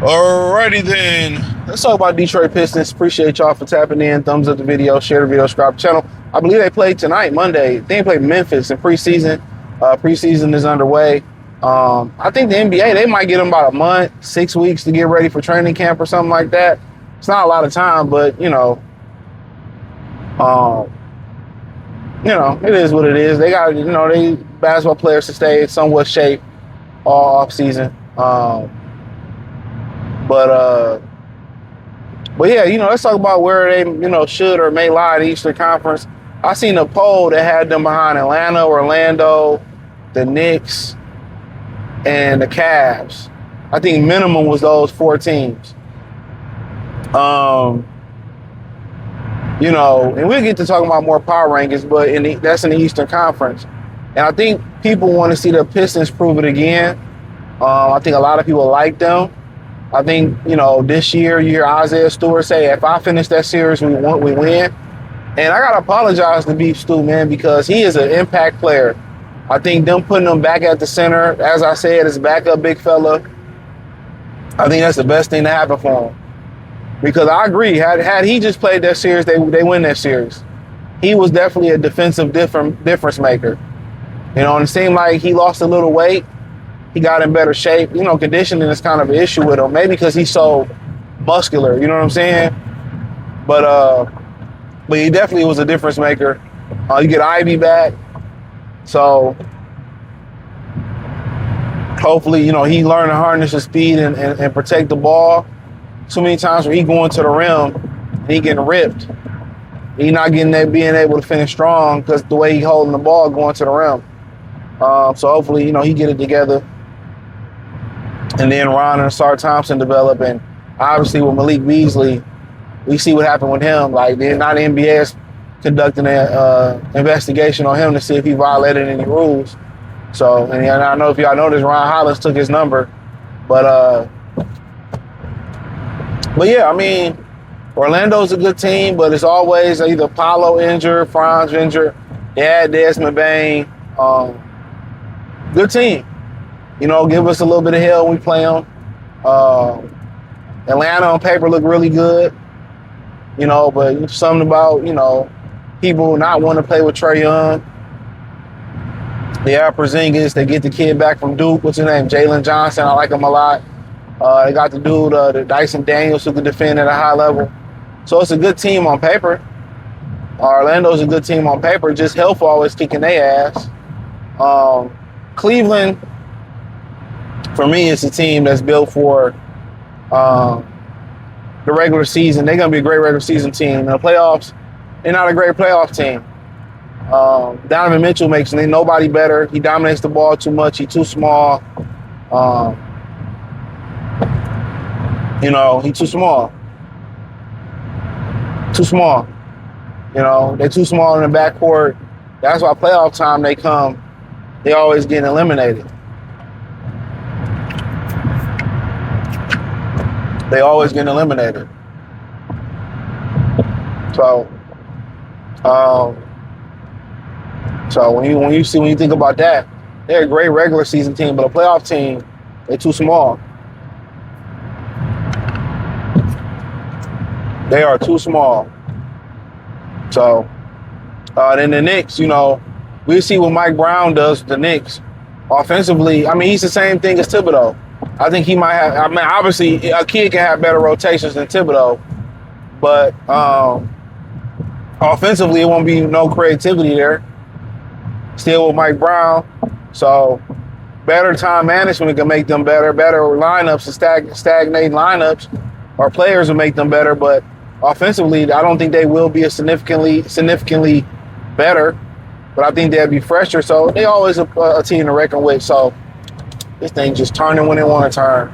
Alrighty then. Let's talk about Detroit Pistons. Appreciate y'all for tapping in. Thumbs up the video, share the video, subscribe to the channel. I believe they played tonight, Monday. They played Memphis in preseason. Preseason is underway. I think the NBA, they might get them about a month, 6 weeks to get ready for training camp or something like that. It's not a lot of time, but it is what it is. They got, they basketball players to stay in somewhat shape all off season. But yeah, let's talk about where they, should or may lie in the Eastern Conference. I seen a poll that had them behind Atlanta, Orlando, the Knicks, and the Cavs. I think minimum was those 4 teams. And we'll get to talking about more power rankings, but that's in the Eastern Conference. And I think people want to see the Pistons prove it again. I think a lot of people like them. I think, this year you hear Isaiah Stewart say, if I finish that series, we win. And I got to apologize to Beef Stew, man, because he is an impact player. I think them putting him back at the center, as I said, as a backup big fella, I think that's the best thing to happen for him. Because I agree, had he just played that series, they win that series. He was definitely a defensive difference maker. And it seemed like he lost a little weight. He got in better shape. Conditioning is kind of an issue with him. Maybe because he's so muscular, you know what I'm saying? But he definitely was a difference maker. You get Ivy back. So hopefully, he learned to harness his speed and protect the ball. Too many times where he going to the rim and he getting ripped. He not getting that, being able to finish strong because the way he holding the ball going to the rim. So hopefully, he get it together. And then Ron and Sar Thompson develop. And obviously with Malik Beasley, we see what happened with him. Like, now the NBA is conducting an investigation on him to see if he violated any rules. So, and I know if y'all noticed, Ron Hollis took his number. But yeah, I mean, Orlando's a good team, but it's always either Paolo injured, Franz injured. They had Desmond Bain. Good team. Give us a little bit of hell when we play them. Atlanta on paper look really good. But something about, people not wanting to play with Trae Young. They have Porzingis. They get the kid back from Duke. What's his name? Jalen Johnson. I like him a lot. They got the dude, the Dyson Daniels, who can defend at a high level. So it's a good team on paper. Orlando's a good team on paper. Just health always kicking their ass. Cleveland, for me, it's a team that's built for the regular season. They're going to be a great regular season team. In the playoffs, they're not a great playoff team. Donovan Mitchell makes nobody better. He dominates the ball too much. He's too small. He's too small. Too small. They're too small in the backcourt. That's why playoff time they always get eliminated. They always get eliminated. So when you think about that, they're a great regular season team, but a playoff team, they're too small. They are too small. So then the Knicks, we see what Mike Brown does with the Knicks. Offensively, I mean, he's the same thing as Thibodeau. I think he might have, obviously a kid can have better rotations than Thibodeau, but offensively it won't be no creativity there. Still with Mike Brown. So better time management can make them better lineups and stagnating lineups or players will make them better, but offensively, I don't think they will be significantly better, but I think they'll be fresher. So they always a team to reckon with. So this thing just turning when they want to turn.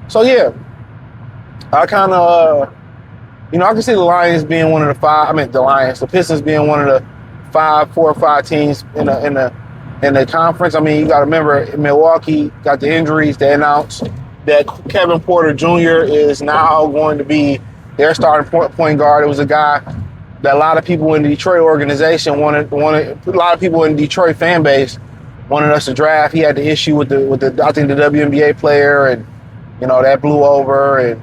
So yeah, I kind of, I can see the Lions being one of the Pistons being one of the 4 or 5 teams in the conference. I mean, you got to remember Milwaukee got the injuries. They announced that Kevin Porter Jr. is now going to be their starting point guard. It was a guy that a lot of people in the Detroit organization wanted. A lot of people in the Detroit fan base wanted us to draft. He had the issue with the I think the WNBA player, and that blew over, and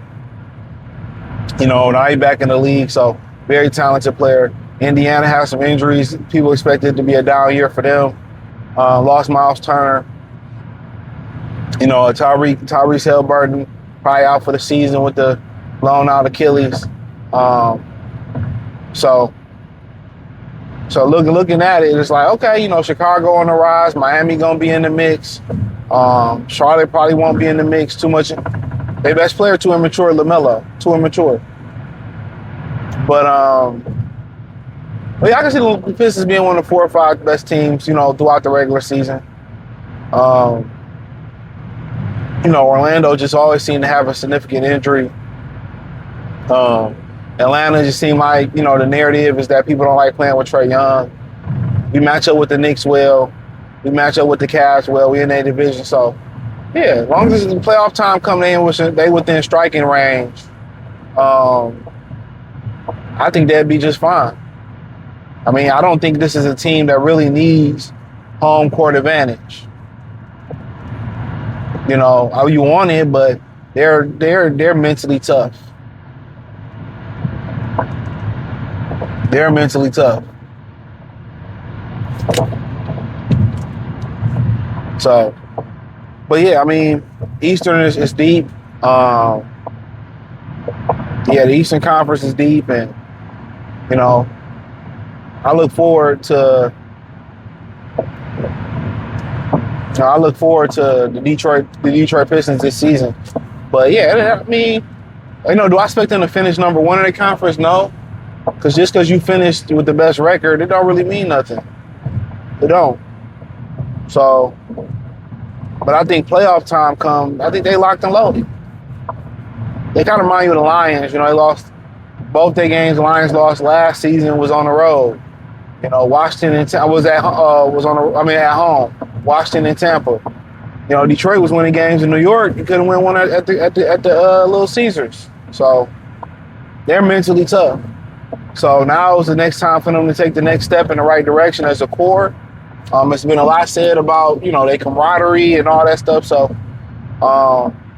now he's back in the league. So very talented player. Indiana has some injuries. People expected it to be a down year for them. Lost Miles Turner. Tyrese Halliburton probably out for the season with the blown out Achilles. So looking at it, it's like, okay, Chicago on the rise, Miami gonna be in the mix. Charlotte probably won't be in the mix too much. Their best player too immature, LaMelo, too immature. But yeah, I can see the Pistons being one of the 4 or 5 best teams, throughout the regular season. Orlando just always seemed to have a significant injury. Atlanta just seemed like, the narrative is that people don't like playing with Trae Young. We match up with the Knicks well. We match up with the Cavs well. We in their division. So, yeah, as long as the playoff time comes in, they within striking range, I think that'd be just fine. I mean, I don't think this is a team that really needs home court advantage. You want it, but they're mentally tough. They're mentally tough. So, but yeah, I mean, Eastern is deep. The Eastern Conference is deep, and I look forward to the Detroit Pistons this season. But yeah, I mean, do I expect them to finish number 1 in the conference? No, because just because you finished with the best record, it don't really mean nothing. It don't. So, but I think playoff time comes. I think they locked and loaded. They kind of remind you of the Lions. They lost both their games. The Lions lost last season. Was on the road. Washington and Tampa was at home. Washington and Tampa. Detroit was winning games in New York. You couldn't win one at the Little Caesars. So they're mentally tough. So now is the next time for them to take the next step in the right direction as a core. It's been a lot said about their camaraderie and all that stuff. So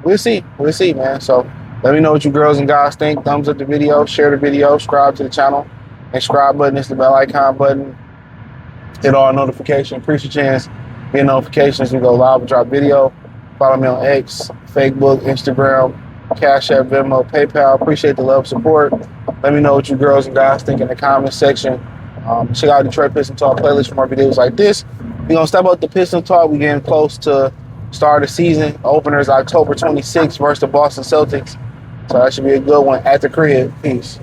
we'll see, man. So let me know what you girls and guys think. Thumbs up the video, share the video, subscribe to the channel. Subscribe button is the bell icon button. Hit all notifications. Appreciate your chance. Get notifications. We go live and drop video. Follow me on X, Facebook, Instagram, Cash App, Venmo, PayPal. Appreciate the love, support. Let me know what you girls and guys think in the comment section. Check out Detroit Piston Talk playlist for more videos like this. We're going to step up the Piston Talk. We're getting close to start of the season. Openers October 26th versus the Boston Celtics. So that should be a good one at the crib. Peace.